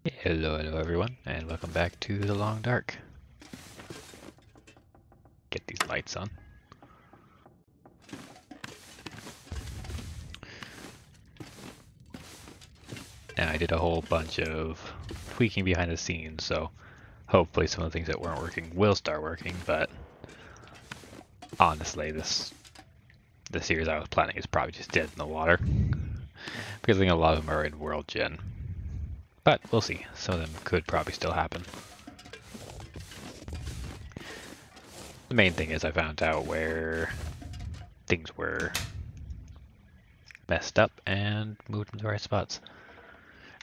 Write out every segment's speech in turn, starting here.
Hello everyone, and welcome back to the Long Dark. Get these lights on. And I did a whole bunch of tweaking behind the scenes, so hopefully some of the things that weren't working will start working, but honestly, the series I was planning is probably just dead in the water. Because I think a lot of them are in World Gen. But we'll see, some of them could probably still happen. The main thing is I found out where things were messed up and moved them to the right spots.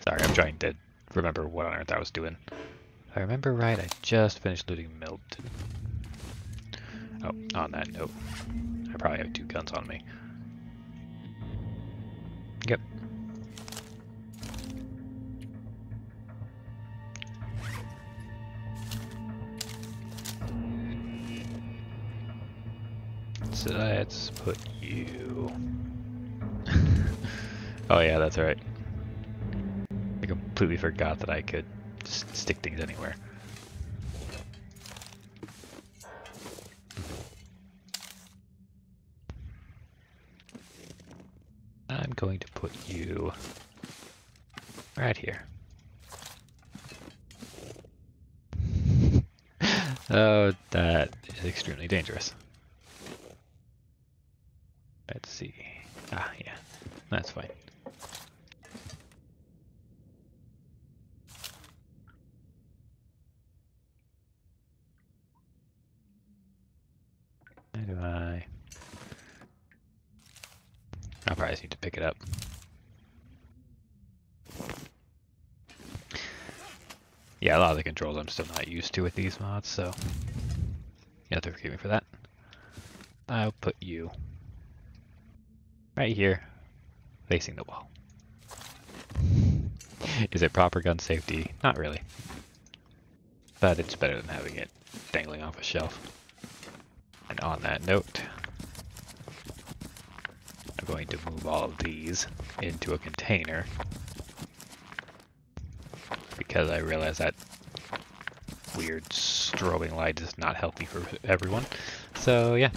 Sorry, I'm trying to remember what on earth I was doing. If I remember right, I just finished looting Milton. Oh, on that note, I probably have two guns on me. Yep. So let's put you... Oh yeah, that's right. I completely forgot that I could just stick things anywhere. I'm going to put you right here. Oh, that is extremely dangerous. Let's see. Ah, yeah, that's fine. How do I... I'll probably just need to pick it up. Yeah, a lot of the controls I'm still not used to with these mods, so you have to forgive me for that. I'll put you right here, facing the wall. Is it proper gun safety? Not really. But it's better than having it dangling off a shelf. And on that note, I'm going to move all of these into a container because I realize that weird strobing light is not healthy for everyone. So yeah,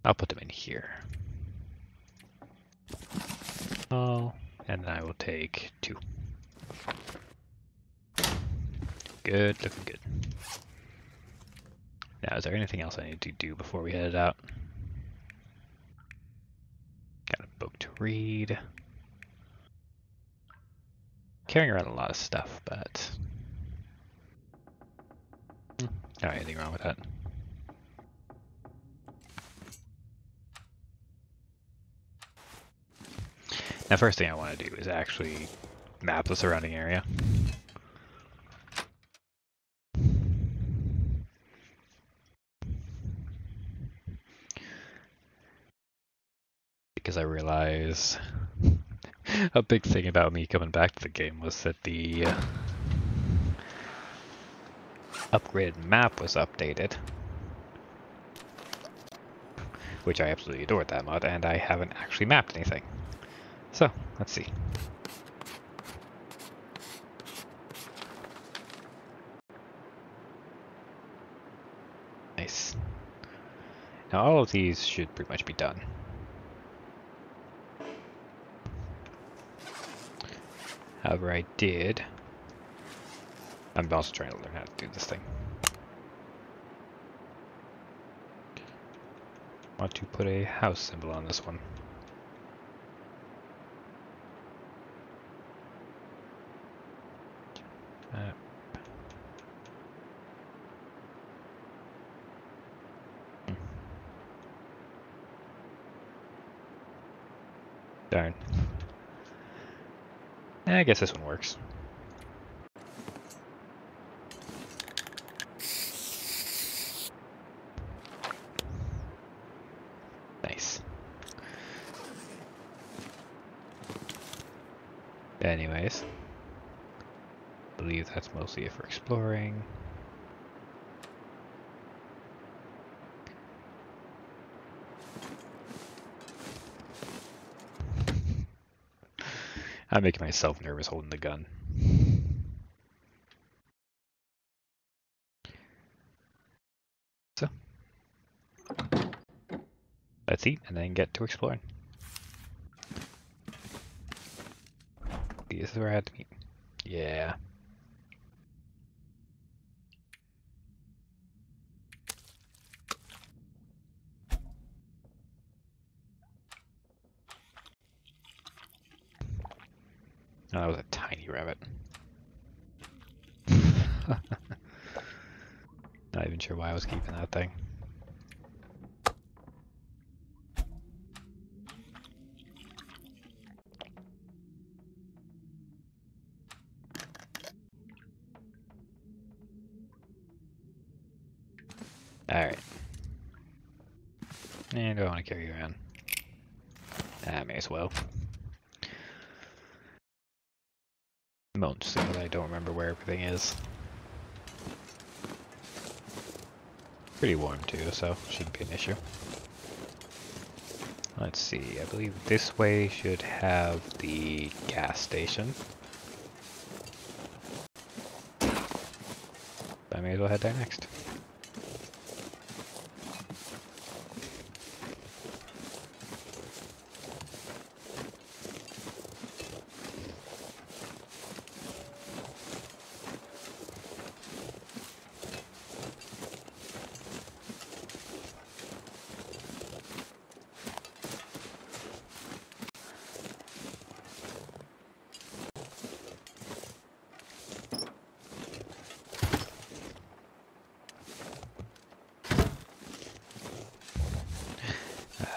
I'll put them in here. Oh, and then I will take two. Good, looking good. Now, is there anything else I need to do before we head out? Got a book to read. Carrying around a lot of stuff, but not anything wrong with that. Now, first thing I want to do is actually map the surrounding area. Because I realize a big thing about me coming back to the game was that the upgraded map was updated. Which I absolutely adored that mod, and I haven't actually mapped anything. So, let's see. Nice. Now all of these should pretty much be done. However, I'm also trying to learn how to do this thing. I want to put a house symbol on this one. Darn. I guess this one works. Nice. Anyways, I believe that's mostly it for exploring. I'm making myself nervous holding the gun. So, let's eat and then get to exploring. This is where I had to meet. Yeah. Oh, that was a tiny rabbit. Not even sure why I was keeping that thing. Alright. And do I want to carry you around? I may as well. Most that I don't remember where everything is. Pretty warm too, so shouldn't be an issue. Let's see, I believe this way should have the gas station. I may as well head there next.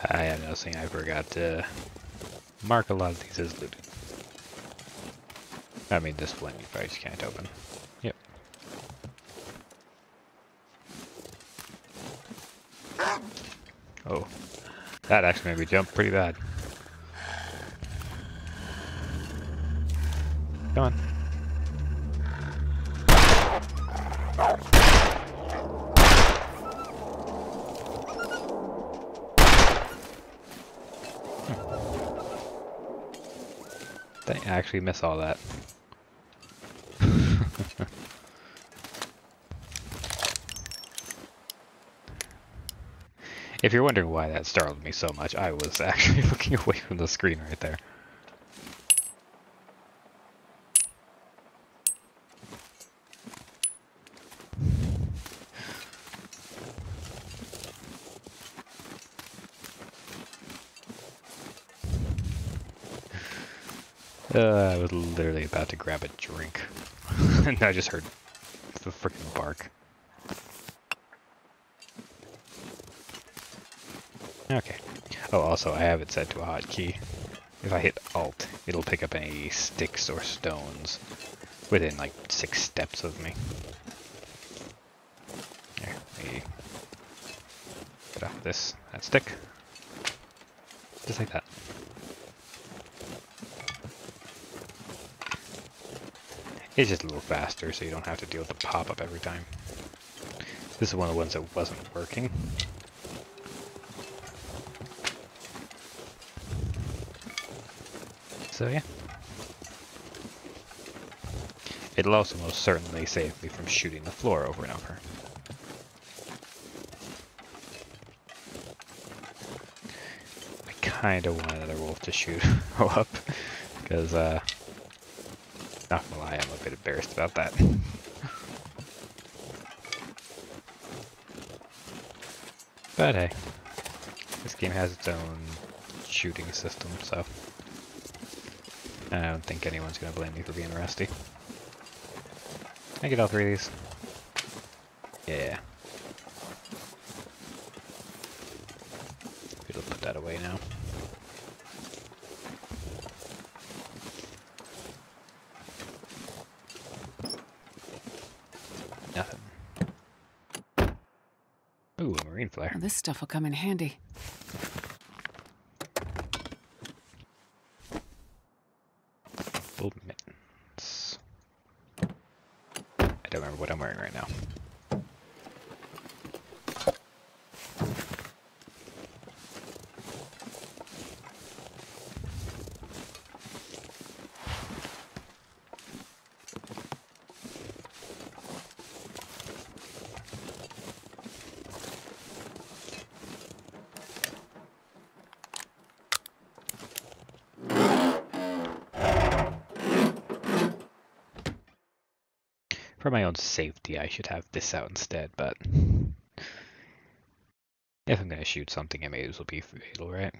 I am noticing I forgot to mark a lot of these as looted. I mean, this one you probably just can't open. Yep. Oh, that actually made me jump pretty bad. Come on. Dang, I actually miss all that. If you're wondering why that startled me so much, I was actually looking away from the screen right there. I was literally about to grab a drink, and I just heard the freaking bark. Okay. Oh, also, I have it set to a hotkey. If I hit Alt, it'll pick up any sticks or stones within like 6 steps of me. There, let me get off that stick. Just like that. It's just a little faster, so you don't have to deal with the pop-up every time. This is one of the ones that wasn't working. So yeah. It'll also most certainly save me from shooting the floor over and over. I kinda want another wolf to shoot up, because not gonna lie, I'm a bit embarrassed about that. But hey, this game has its own shooting system, so I don't think anyone's gonna blame me for being rusty. Can I get all 3 of these? Yeah. We'll put that away now. Nothing. Ooh, a marine flare. Well, this stuff will come in handy. Full mittens. I don't remember what I'm wearing right now. For my own safety, I should have this out instead, but if I'm gonna shoot something, it may as well be fatal, right?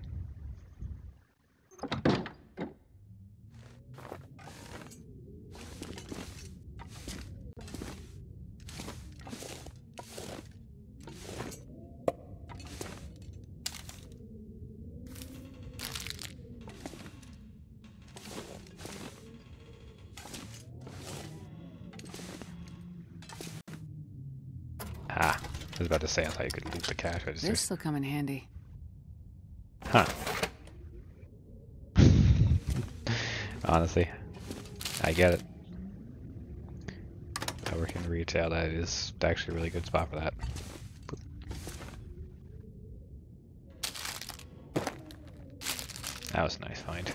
Ah, I was about to say I thought you could loot the cash register. This will come in handy. Huh. Honestly, I get it. I work in retail, that is actually a really good spot for that. That was a nice find.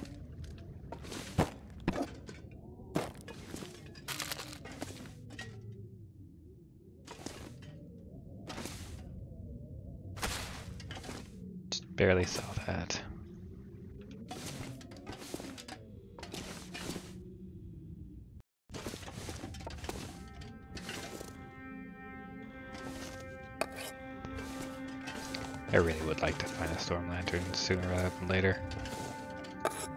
Just barely saw that. I really would like to find a storm lantern sooner rather than later. If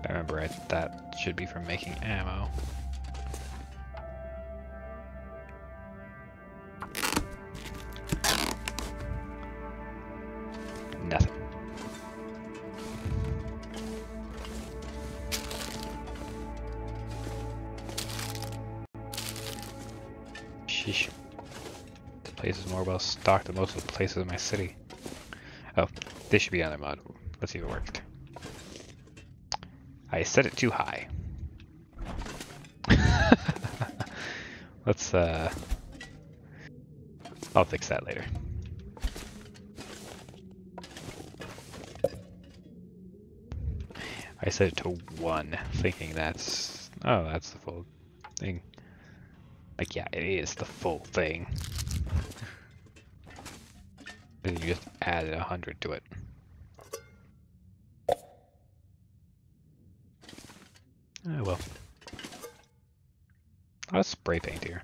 I remember right, that should be from making ammo. Nothing. Sheesh. The place is more well stocked than most of the places in my city. Oh, this should be another mod. Let's see if it worked. I set it too high. Let's I'll fix that later. I set it to 1, thinking that's that's the full thing. Like, yeah, it is the full thing. Then you just added 100 to it. Oh well. I'll spray paint here.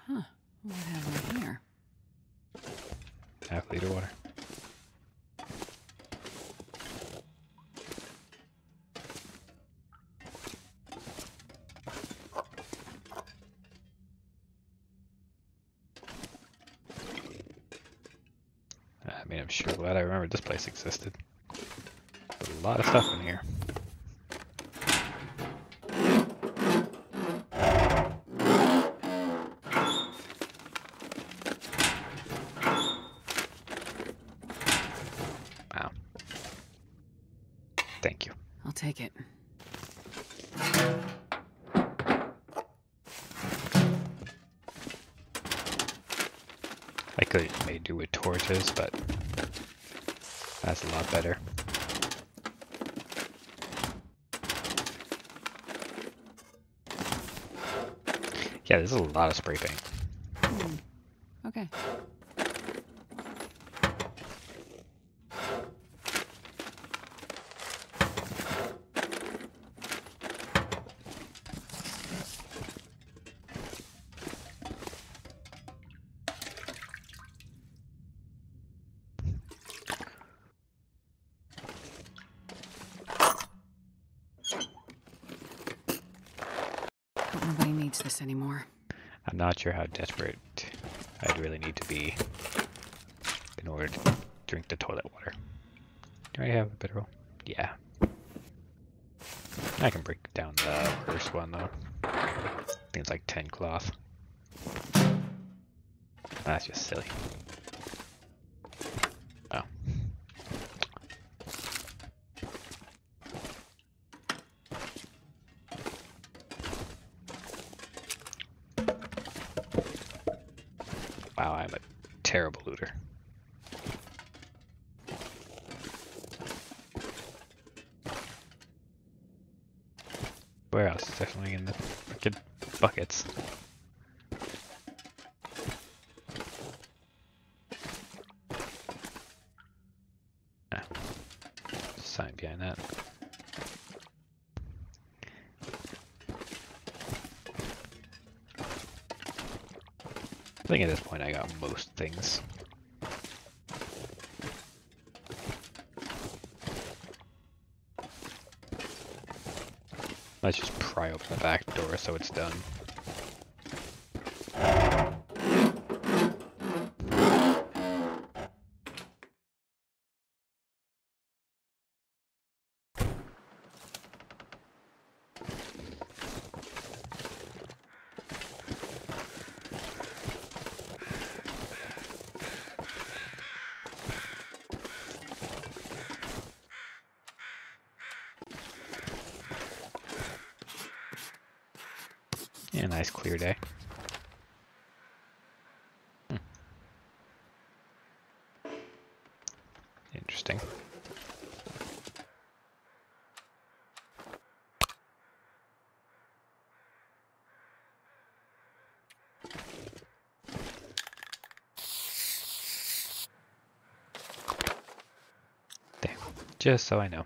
Huh. What have we here? Half liter water. I mean, I'm sure glad I remembered this place existed. There's a lot of stuff in here. Wow. Thank you. I'll take it. I could have made do with torches, but that's a lot better. Yeah, there's a lot of spray paint. Okay. But nobody needs this anymore. I'm not sure how desperate I'd really need to be in order to drink the toilet water. Do I have a better roll? Yeah. I can break down the first one though. I think it's like 10 cloth. That's just silly. Oh. Wow, I'm a terrible looter. Where else? Definitely in the freaking buckets. sign behind that. I think at this point I got most things. Let's just pry open the back door so it's done. Yeah, nice clear day. Interesting. There, just so I know.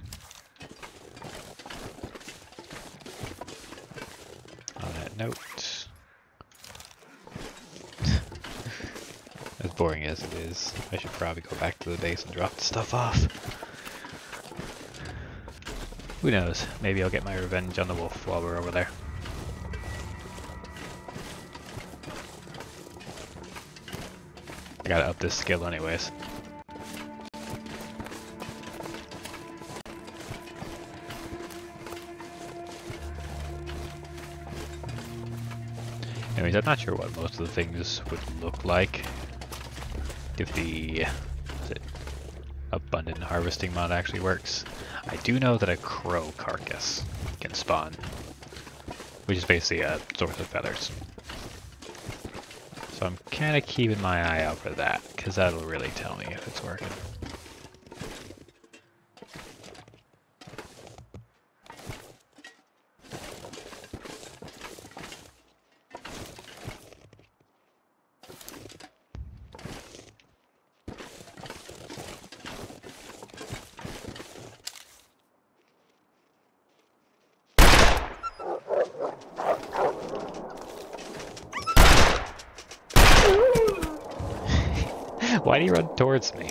On that note, as boring as it is, I should probably go back to the base and drop the stuff off. Who knows, maybe I'll get my revenge on the wolf while we're over there. I gotta up this skill anyways. Anyways, I'm not sure what most of the things would look like if the abundant harvesting mod actually works. I do know that a crow carcass can spawn, which is basically a source of feathers. So I'm kind of keeping my eye out for that, because that'll really tell me if it's working. Why do you run towards me?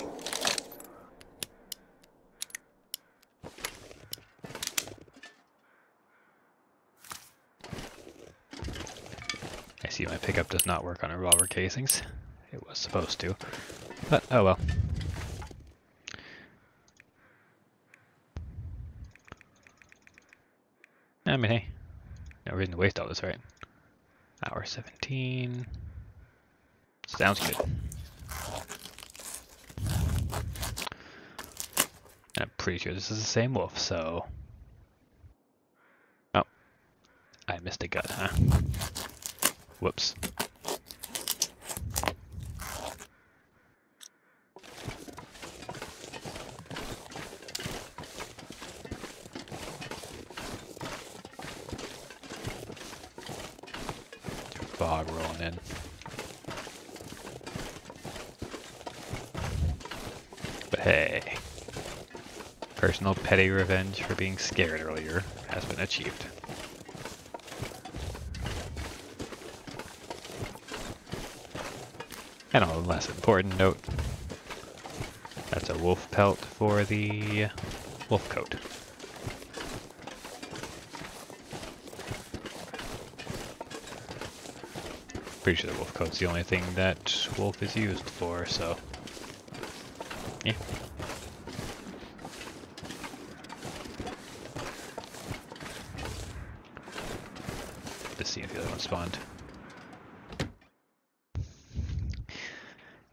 I see my pickup does not work on revolver casings. It was supposed to, but oh well. I mean, hey, no reason to waste all this, right? Hour 17. Sounds good. I'm pretty sure this is the same wolf, so... Oh. I missed a gut, huh? Whoops. Fog rolling in. But hey. Personal petty revenge for being scared earlier has been achieved. And on a less important note, that's a wolf pelt for the wolf coat. Pretty sure the wolf coat's the only thing that wolf is used for, so yeah. Let's see if the other one spawned.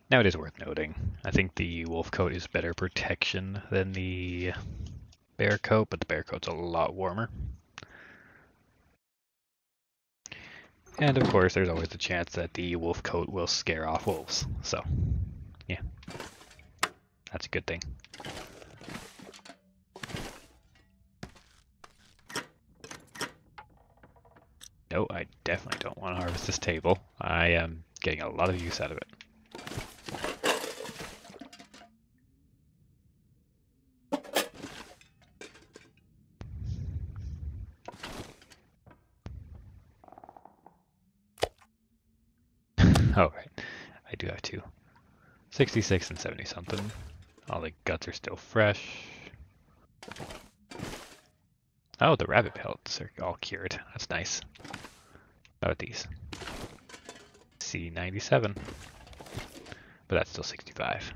Now it is worth noting, I think the wolf coat is better protection than the bear coat, but the bear coat's a lot warmer. And of course, there's always the chance that the wolf coat will scare off wolves. So, yeah, that's a good thing. No, I definitely don't want to harvest this table. I am getting a lot of use out of it. Oh, right. I do have two. 66 and 70 something. All the guts are still fresh. Oh, the rabbit pelts are all cured. That's nice. How about these? C97. But that's still 65.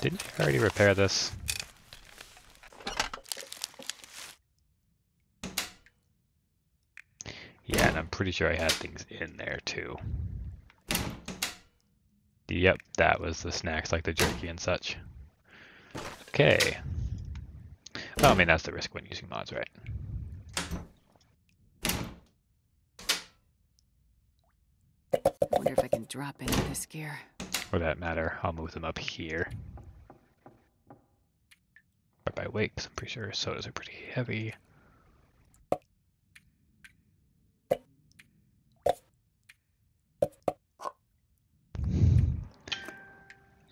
Didn't I already repair this? Yeah, and I'm pretty sure I had things in there too. Yep, that was the snacks like the jerky and such. Okay. Well, I mean, that's the risk when using mods, right? Wonder if I can drop any of this gear. For that matter, I'll move them up here. Or by weight, 'cause I'm pretty sure sodas are pretty heavy.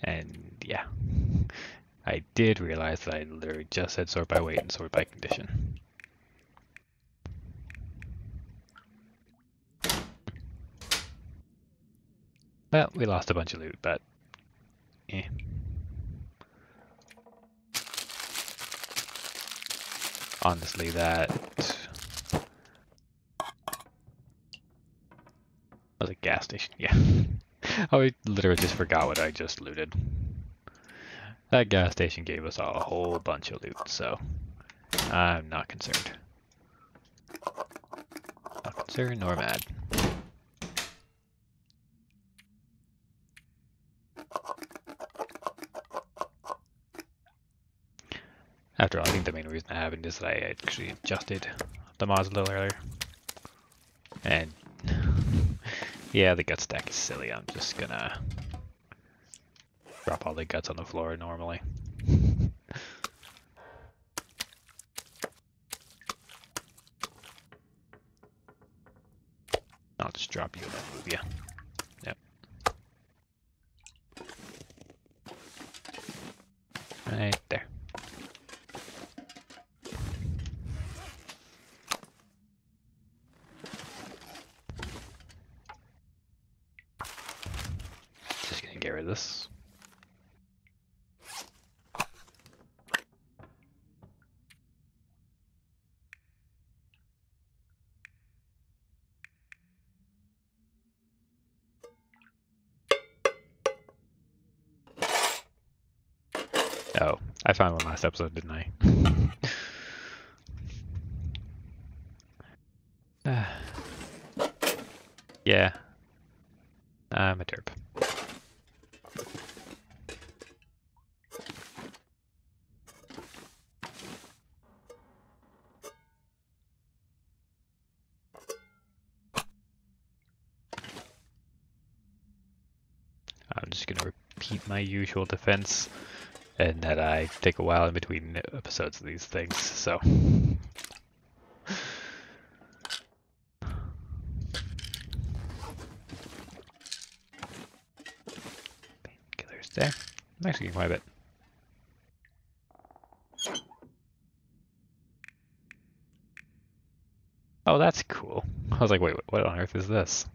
And yeah, I did realize that I literally just said sort by weight and sort by condition. Well, we lost a bunch of loot, but eh. Honestly, that was a gas station. Yeah. I literally just forgot what I just looted. That gas station gave us all a whole bunch of loot, so I'm not concerned. Not concerned nor mad. After all, I think the main reason I haven't is that I actually adjusted the mods a little earlier. And yeah, the gut stack is silly. I'm just gonna drop all the guts on the floor normally. I'll just drop you and then move you. Yep. Right there. Just gonna get rid of this. Oh, I found one last episode, didn't I? Yeah, I'm a derp. I'm just gonna repeat my usual defense, and that I take a while in between episodes of these things, so. Painkillers there. I'm actually getting quite a bit. Oh, that's cool. I was like, wait, what on earth is this?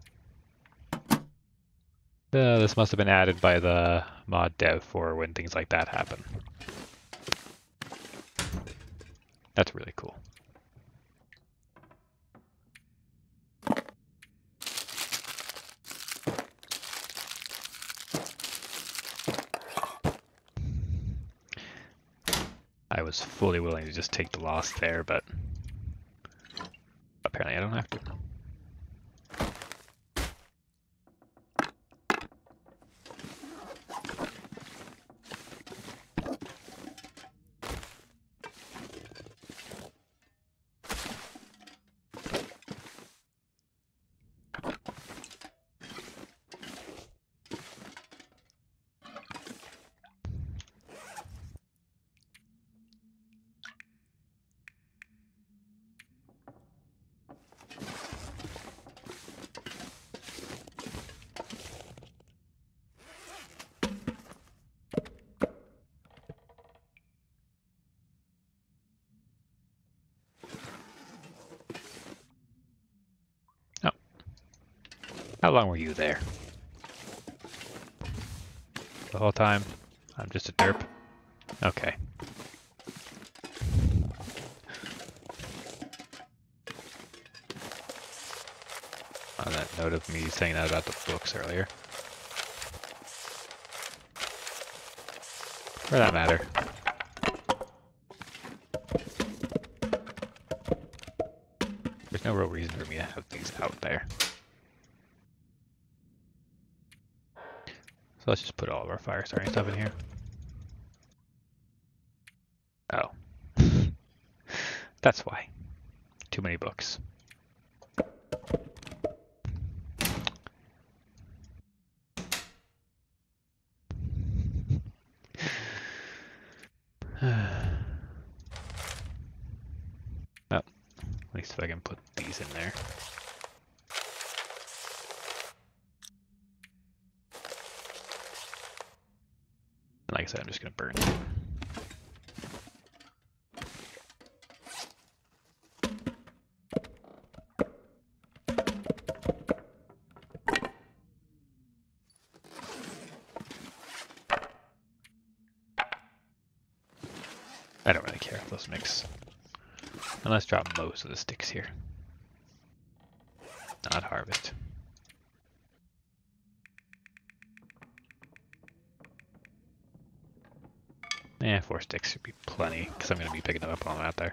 This must have been added by the mod dev for when things like that happen. That's really cool. I was fully willing to just take the loss there, but apparently I don't have to. How long were you there? The whole time? I'm just a derp. Okay. On that note of me saying that about the books earlier. For that matter. There's no real reason for me to have these out there. So let's just put all of our fire starting stuff in here. Oh. That's why. Too many books. Well, at least if I can put these in there. And like I said, I'm just going to burn it. I don't really care if those mix. And let's drop most of the sticks here. Not harvest. Yeah, 4 sticks should be plenty, because I'm going to be picking them up while I'm out there.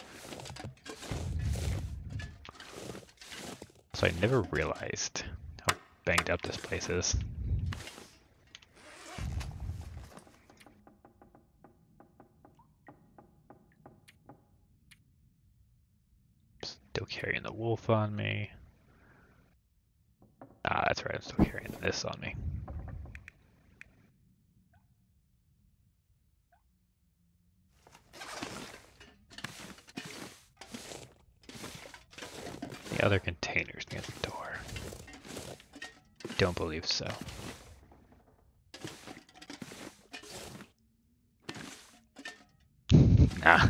So I never realized how banged up this place is. Still carrying the wolf on me. Ah, that's right, I'm still carrying this on me. The other containers near the door. Don't believe so. Nah,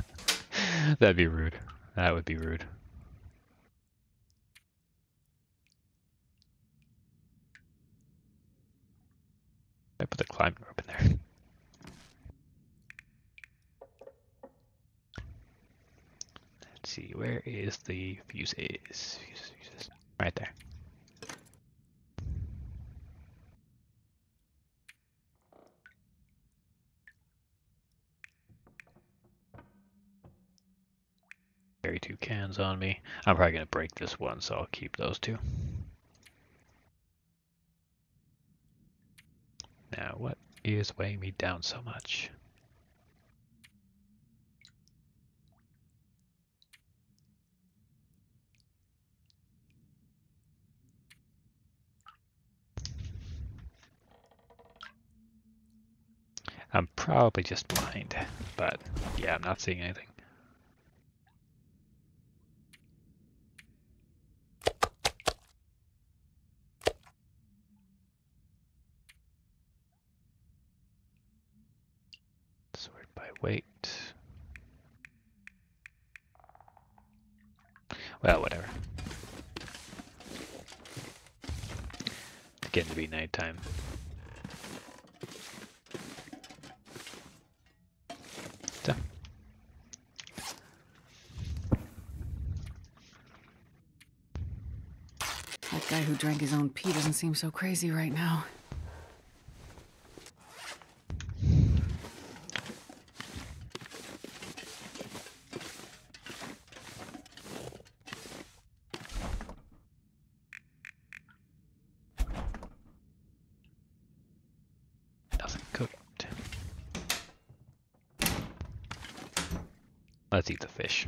that'd be rude. That would be rude. I put the climbing rope in there. Let's see, where is the fuses? Fuses. Right there. Carry 2 cans on me. I'm probably going to break this one, so I'll keep those 2. Now, what is weighing me down so much? I'm probably just blind, but yeah, I'm not seeing anything. Sort by weight. Well, whatever. It's getting to be nighttime. So. That guy who drank his own pee doesn't seem so crazy right now. Nothing cooked. Let's eat the fish.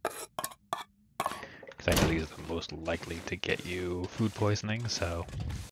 Because I know these are the most likely to get you food poisoning, so